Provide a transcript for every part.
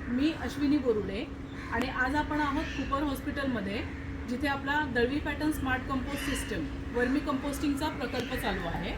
मी अश्विनी बोरुडे आणि आज आपण आहोत कुपर हॉस्पिटलमध्ये, जिथे आपला Dalvi pattern smart compost system vermi कंपोस्टिंगचा प्रकल्प चालू आहे।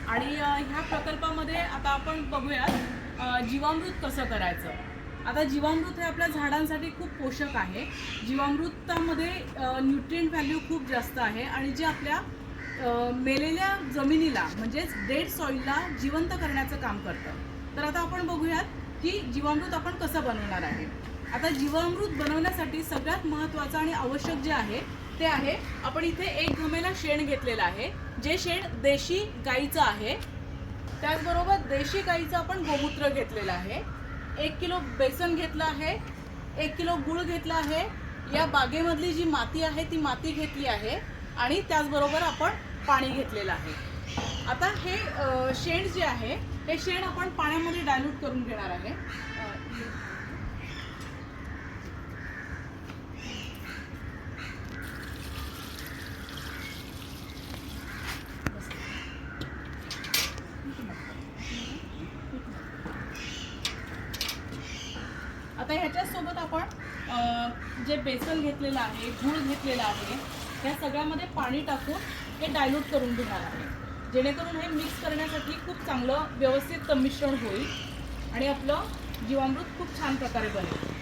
आणि ह्या प्रकल्पामध्ये आता आपण बघूयात जीवामृत कसं करायचं। आता जीवामृत हे आपल्या झाडांसाठी खूप पोषक आहे। जीवामृतामध्ये न्यूट्रिएंट व्हॅल्यू खूप जास्त आहे आणि जे आपल्या मेलेल्या जमिनीला म्हणजेच डेड सॉइलला जिवंत करण्याचं काम करतं। तर आता आपण बघूयात की जीवामृत आपण कसं बनवणार आहे। आता जीवामृत बनवण्यासाठी सगळ्यात महत्त्वाचं आणि आवश्यक जे आहे ते आहे, आपण इथे 1 घमेला शेण घेतलेलं आहे, जे शेण देशी गाईचं आहे। त्याचबरोबर देशी गाईचं आपण गोमूत्र घेतलेलं आहे। 1 किलो बेसन घेतलं आहे, 1 किलो गूळ घेतला आहे, या बागेमधली जी माती आहे ती माती घेतली आहे आणि त्याचबरोबर आपण पाणी घेतलेलं आहे। आता हे शेण जे आहे हे शेण आपण पाण्यामध्ये डायल्यूट करून घेणार आहे। आता ह्याच्यासोबत आपण जे बेसन घेतलेलं आहे, गूळ घेतलेला आहे, या सगळ्यामध्ये पाणी टाकून हे डायल्यूट करून घेणार आहे, जेणेकरून हे मिक्स करण्यासाठी खूप चांगलं व्यवस्थित मिश्रण होईल आणि आपलं जीवामृत खूप छान प्रकारे बनेल।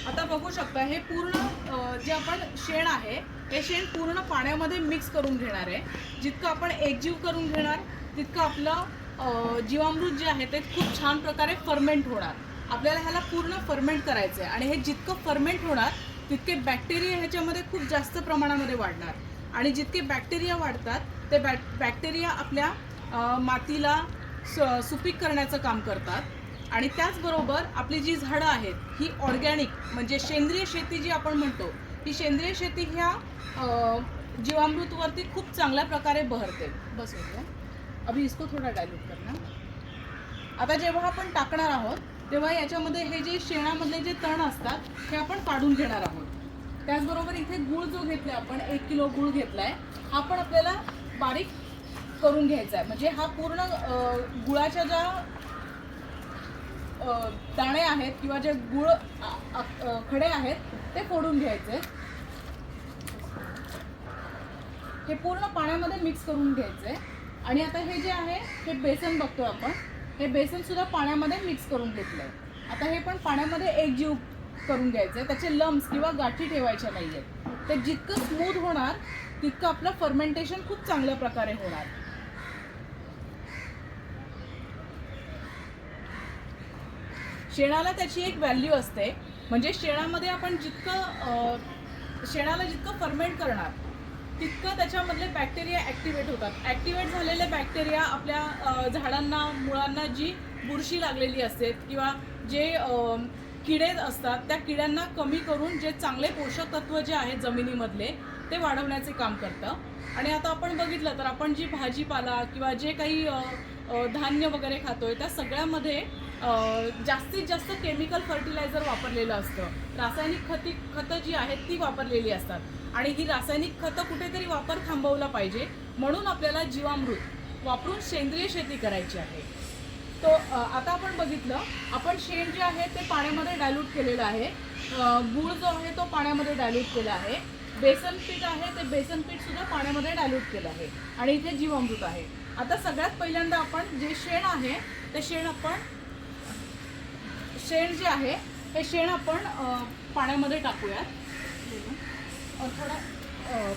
आता बघू शकता हे पूर्ण जे आपण शेण आहे हे शेण पूर्ण पाण्यामध्ये मिक्स करून घेणार आहे। जितकं आपण एकजीव करून घेणार तितकं आपलं जीवामृत जे आहे ते खूप छान प्रकारे फर्मेंट होणार। आपल्याला ह्याला पूर्ण फर्मेंट करायचं आहे आणि हे जितकं फर्मेंट होणार तितके बॅक्टेरिया ह्याच्यामध्ये खूप जास्त प्रमाणामध्ये वाढणार आणि जितके बॅक्टेरिया वाढतात ते बॅक्टेरिया आपल्या मातीला सुपीक करण्याचं काम करतात आणि त्याचबरोबर आपली जी झाडं आहेत ही ऑर्गॅनिक म्हणजे सेंद्रिय शेती जी आपण म्हणतो, ही सेंद्रिय शेती ह्या जीवामृतवरती खूप चांगल्या प्रकारे बहरते। बस होतं, अभी इसको थोडा डायल्यूट करना। आता जेव्हा आपण टाकणार आहोत तेव्हा याच्यामध्ये हे जे शेणामधले जे तण असतात हे आपण काढून घेणार आहोत। त्याचबरोबर इथे गूळ जो घेतला आपण 1 किलो गूळ घेतलाय, हा पण आपल्याला बारीक करून घ्यायचा आहे। म्हणजे हा पूर्ण गुळाच्या ज्या दाणे आहेत किंवा जे गुळ खडे आहेत ते फोडून घ्यायचे। हे पूर्ण पाण्यामध्ये मिक्स करून घ्यायचे आणि आता हे जे आहे हे बेसन बघतोय आपण, हे बेसन सुद्धा पाण्यामध्ये मिक्स करून घेतलंय। आता हे पण पाण्यामध्ये एकजीव करून घ्यायचंय, त्याचे लम्स किंवा गाठी ठेवायच्या नाहीयेत। ते जितकं स्मूथ होणार तितकं आपलं फर्मेंटेशन खूप चांगल्या प्रकारे होणार। शेणाला त्याची एक व्हॅल्यू असते, म्हणजे शेणामध्ये आपण शेणाला जितकं फर्मेंट करणार तितकं त्याच्यामधले बॅक्टेरिया ॲक्टिवेट होतात। ॲक्टिवेट झालेले बॅक्टेरिया आपल्या झाडांना मुळांना जी बुरशी लागलेली असते किंवा जे किडे असतात त्या किड्यांना कमी करून जे चांगले पोषक तत्व जे आहेत जमिनीमधले ते वाढवण्याचे काम करतं। आणि आता आपण बघितलं तर आपण जी भाजीपाला किंवा जे काही धान्य वगैरे खातोय त्या सगळ्यामध्ये जास्तीत जास्त केमिकल फर्टिलायझर वापरलेलं असतं। रासायनिक खतं जी आहेत ती वापरलेली असतात आणि ही रासायनिक खतं कुठेतरी वापर थांबवला पाहिजे, म्हणून आपल्याला जीवामृत वापरून सेंद्रिय शेती करायची आहे। तो आता आपण बघितलं, आपण शेण जे आहे ते पाण्यामध्ये डायल्यूट केलेलं आहे, गूळ जो आहे तो पाण्यामध्ये डायल्यूट केला आहे, बेसन पीठ आहे ते बेसन पीठ सुद्धा पाण्यामध्ये डायल्यूट केलं आहे आणि इथे जीवामृत आहे। आता सगळ्यात पहिल्यांदा आपण जे शेण आहे ते शेण जे आहे हे शेण आपण पाण्यामध्ये टाकूयात और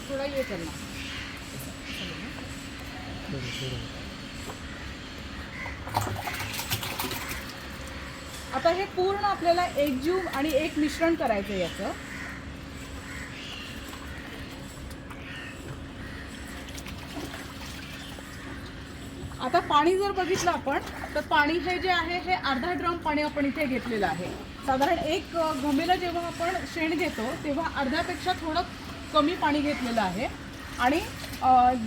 थोड़ा ये करना। आता हे पूर्ण आपल्याला एकजीव आणि एक मिश्रण करायचं आहे याचं। आता पाणी जर बघितलं आपण तर पाणी हे जे आहे हे अर्धा ड्रम पाणी आपण इथे घेतलेलं आहे। साधारण 1 घमेला जेव्हा आपण शेण घेतो तेव्हा अर्ध्यापेक्षा थोडं कमी पाणी घेतलेलं आहे आणि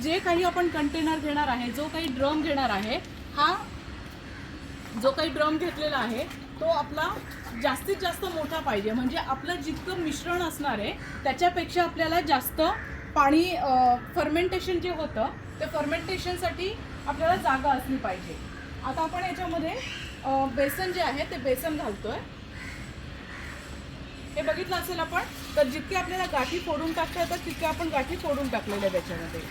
जे काही आपण कंटेनर घेणार आहे, जो काही ड्रम घेणार आहे, हा जो काही ड्रम घेतलेला आहे तो आपला जास्तीत जास्त मोठा पाहिजे, म्हणजे आपलं जितकं मिश्रण असणार आहे त्याच्यापेक्षा आपल्याला जास्त पाणी फर्मेंटेशन जे होतं ते फर्मेंटेशनसाठी आपल्याला जागा असली पाहिजे। आता आपण याच्यामध्ये बेसन जे आहे ते बेसन घालतोय. हे बघितलं असेल आपण, तर जितके आपल्याला गाठी फोडून टाकता येतात तितके आपण गाठी फोडून टाकलेल्या त्याच्यामध्ये.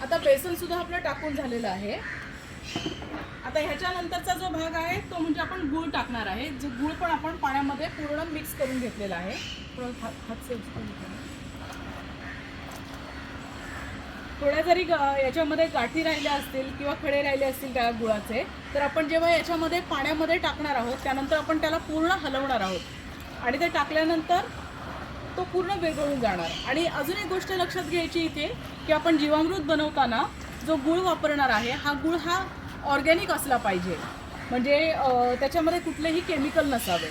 आता बेसन सुद्धा आपलं टाकून झालेलं आहे. आता ह्याच्यानंतरचा जो भाग आहे तो म्हणजे आपण गूळ टाकणार आहे. जो गूळ पण आपण पाण्यामध्ये पूर्ण मिक्स करून घेतलेला आहे. थोड्या जरी याच्यामध्ये गाठी राहिल्या असतील किंवा खडे राहिले असतील त्या गुळाचे, तर आपण जेव्हा याच्यामध्ये पाण्यामध्ये टाकणार आहोत त्यानंतर आपण त्याला पूर्ण हलवणार आहोत आणि ते टाकल्यानंतर तो पूर्ण विरघळून जाणार. आणि अजून एक गोष्ट लक्षात घ्यायची इथे की आपण जीवामृत बनवताना जो गूळ वापरणार आहे हा गूळ हा ऑर्गॅनिक असला पाहिजे, म्हणजे त्याच्यामध्ये कुठलेही केमिकल नसावे.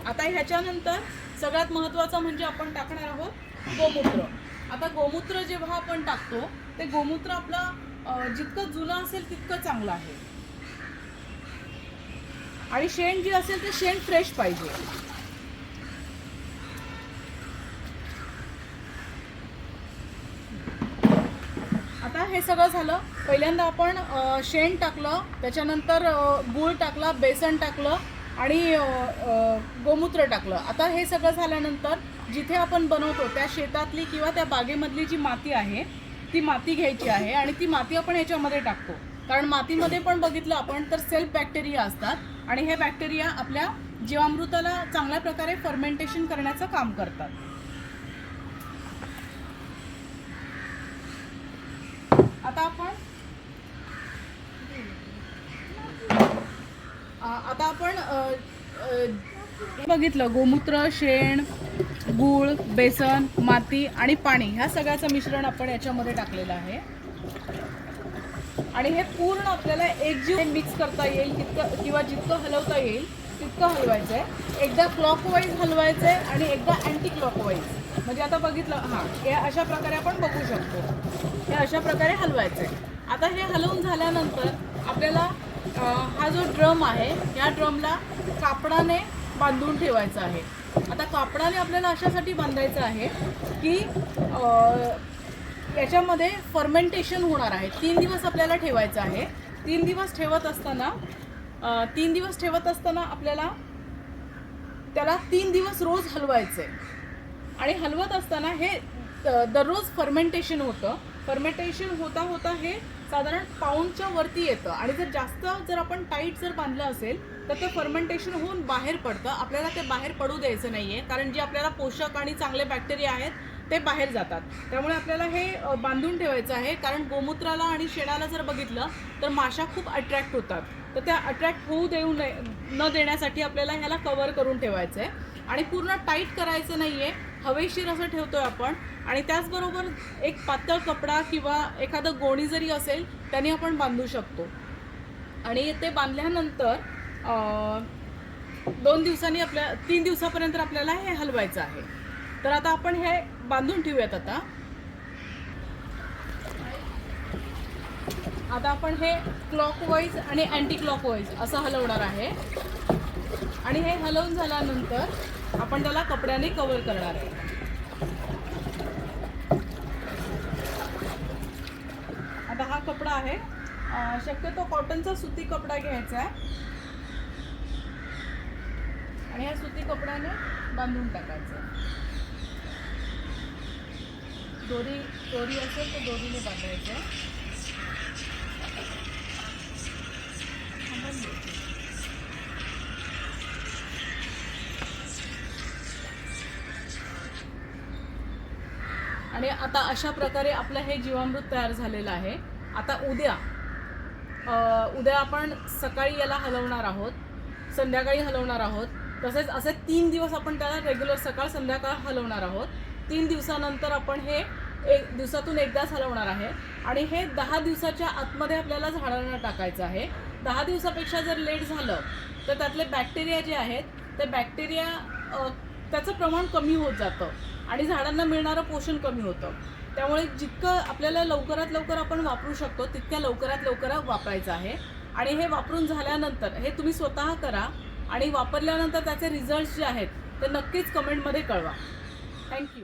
आता ह्याच्यानंतर सगळ्यात महत्त्वाचं म्हणजे आपण टाकणार आहोत गोमूत्र. आता गोमूत्र जेव्हा आपण टाकतो ते गोमूत्र आपलं जितकं जुनं असेल तितकं चांगलं आहे. आणि शेण जे असेल ते शेण फ्रेश पाहिजे. आता हे सगळं झालं. पहिल्यांदा आपण शेण टाकलं, त्याच्यानंतर गूळ टाकला, बेसन टाकलं आणि गोमूत्र टाकलं. आता हे सगळं झाल्यानंतर जिथे आपण बनवतो त्या शेतातली किंवा त्या बागेमधली जी माती आहे ती माती घ्यायची आहे आणि ती माती आपण याच्यामध्ये टाकतो. कारण मातीमध्ये पण बघितलं आपण तर सेल्फ बॅक्टेरिया असतात आणि हे बॅक्टेरिया आपल्या जीवामृताला चांगल्या प्रकारे फर्मेंटेशन करण्याचं काम करतात. आता आपण बघितलं गोमूत्र, शेण, गूळ, बेसन, माती आणि पाणी ह्या सगळ्याचं मिश्रण आपण याच्यामध्ये टाकलेलं आहे. आणि हे पूर्ण आपल्याला एकजीव मिक्स करता येईल तितकं किंवा जितकं हलवता येईल तितकं हलवायचं आहे. एकदा क्लॉकवाईज हलवायचं आहे आणि एकदा अँटी क्लॉकवाईज. म्हणजे आता बघितलं हे अशा प्रकारे आपण बघू शकतो. हे अशा प्रकारे हलवायचं आहे. आता हे हलवून झाल्यानंतर आपल्याला हा जो ड्रम आहे या ड्रमला कापडाने बांधून ठेवायचा आहे. आता कापडाने आपल्याला अशासाठी बांधायचं आहे की याच्यामध्ये फर्मेंटेशन होणार आहे. 3 दिवस आपल्याला ठेवायचं आहे. 3 दिवस ठेवत असताना आपल्याला त्याला 3 दिवस रोज हलवायचं आहे. आणि हलवत असताना हे दररोज फर्मेंटेशन होतं. फर्मेंटेशन होता होता हे साधारण पाऊंडच्या वरती येतं. आणि जर आपण टाईट जर बांधलं असेल तर ते फर्मेंटेशन होऊन बाहेर पडतं. आपल्याला ते बाहेर पडू द्यायचं नाही आहे, कारण जे आपल्याला पोषक आणि चांगले बॅक्टेरिया आहेत ते बाहेर जातात. त्यामुळे आपल्याला हे बांधून ठेवायचं आहे. कारण गोमूत्राला आणि शेणाला जर बघितलं तर माशा खूप अट्रॅक्ट होतात. तर त्या अट्रॅक्ट होऊ न देण्यासाठी आपल्याला ह्याला कव्हर करून ठेवायचं आहे. आणि पूर्ण टाईट करायचं नाही आहे, हवेशीर असं ठेवतोय आपण. आणि त्याचबरोबर एक पातळ कपडा किंवा एखादं गोणी जरी असेल त्याने आपण बांधू शकतो. आणि ते बांधल्यानंतर 2 दिवसांनी 3 दिवसापर्यंत आपल्याला हे हलवायचं आहे. तर आता आपण हे बांधून ठेवूयात. आता आपण हे क्लॉकवाईज आणि अँटी क्लॉकवाईज असं हलवणार आहे. आणि हे हलवून झाल्यानंतर आपण त्याला कपड्याने कव्हर करणार आहे. आता हा कपडा आहे, शक्यतो कॉटनचा सुती कपडा घ्यायचा आहे आणि या सुती कपड्याने बांधून टाकायचं आहे. दोरी असेल तर दोरीने बांधायचं आहे. आणि आता अशा प्रकारे आपलं हे जीवामृत तयार झालेलं आहे. आता उद्या आपण सकाळी याला हलवणार आहोत, संध्याकाळी हलवणार आहोत. तसेच असे 3 दिवस आपण त्याला रेग्युलर सकाळ संध्याकाळ हलवणार आहोत. 3 दिवसानंतर आपण हे दिवसातून एकदाच हलवणार आहे. आणि हे 10 दिवसाच्या आतमध्ये आपल्याला झाडांना टाकायचं आहे. 10 दिवसापेक्षा जर लेट झालं तर त्यातले बॅक्टेरिया जे आहेत ते बॅक्टेरिया त्याचं प्रमाण कमी होत जातं आणि झाडांना मिळणारं पोषण कमी होतं. त्यामुळे जितकं आपल्याला लवकरात लवकर आपण वापरू शकतो तितक्या लवकरात लवकर वापरायचं आहे. आणि हे वापरून झाल्यानंतर हे तुम्ही स्वतः करा आणि वापरल्यानंतर त्याचे रिझल्ट्स जे आहेत ते नक्कीच कमेंटमध्ये कळवा. थँक्यू.